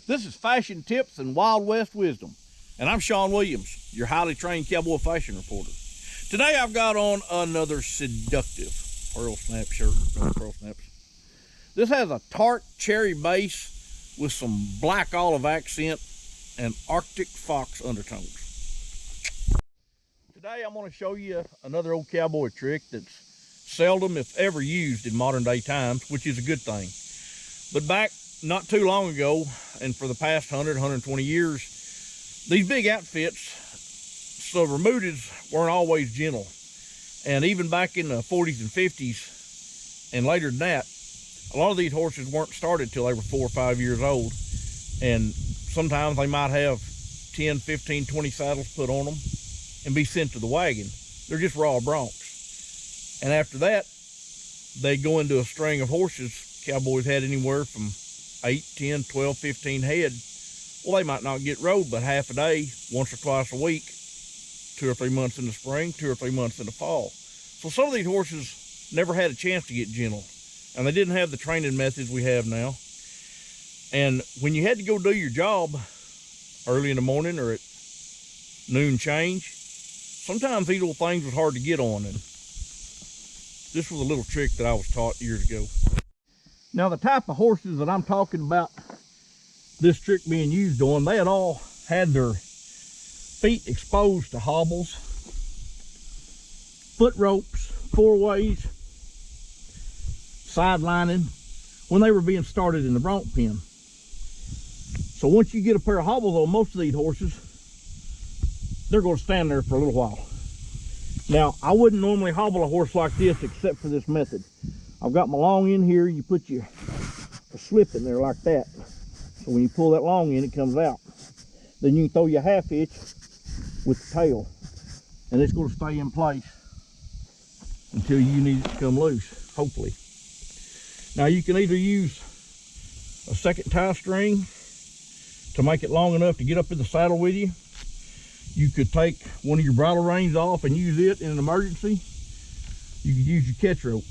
This is Fashion Tips and Wild West Wisdom, and I'm Shawn Williams, your highly trained cowboy fashion reporter. Today I've got on another seductive pearl snap shirt. Pearl snaps. This has a tart cherry base with some black olive accent and Arctic fox undertones. Today I'm going to show you another old cowboy trick that's seldom if ever used in modern day times, which is a good thing. But back not too long ago, and for the past 120 years, these big outfits, so remudas weren't always gentle. And even back in the 40s and 50s and later than that, a lot of these horses weren't started till they were 4 or 5 years old. And sometimes they might have 10, 15, 20 saddles put on them and be sent to the wagon. They're just raw broncs. And after that, they go into a string of horses. Cowboys had anywhere from 8, 10, 12, 15 head. Well, they might not get rode but half a day, once or twice a week, 2 or 3 months in the spring, 2 or 3 months in the fall. So some of these horses never had a chance to get gentle, and they didn't have the training methods we have now. And when you had to go do your job early in the morning or at noon change, sometimes these little things was hard to get on, and this was a little trick that I was taught years ago. Now, the type of horses that I'm talking about this trick being used on, they had all had their feet exposed to hobbles, foot ropes, four-ways, sidelining when they were being started in the bronc pen. So once you get a pair of hobbles on most of these horses, they're going to stand there for a little while. Now, I wouldn't normally hobble a horse like this except for this method. I've got my long in here. You put your slip in there like that. So when you pull that long in, it comes out. Then you can throw your half hitch with the tail, and it's going to stay in place until you need it to come loose, hopefully. Now, you can either use a second tie string to make it long enough to get up in the saddle with you. You could take one of your bridle reins off and use it in an emergency. You could use your catch rope.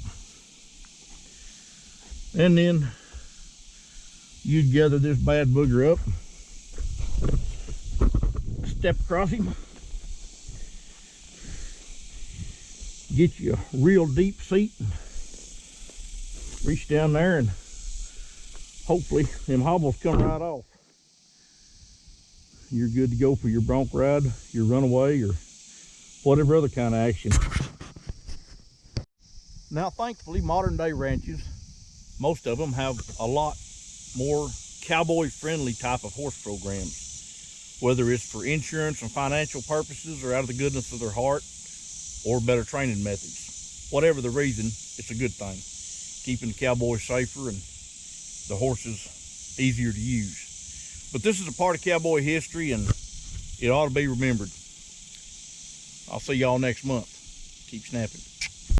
And then you'd gather this bad booger up, step across him, get you a real deep seat, reach down there, and hopefully them hobbles come right off. You're good to go for your bronc ride, your runaway, or whatever other kind of action. Now, thankfully, modern day ranches, most of them have a lot more cowboy friendly type of horse programs, whether it's for insurance and financial purposes or out of the goodness of their heart or better training methods. Whatever the reason, it's a good thing. Keeping the cowboys safer and the horses easier to use. But this is a part of cowboy history, and it ought to be remembered. I'll see y'all next month. Keep snapping.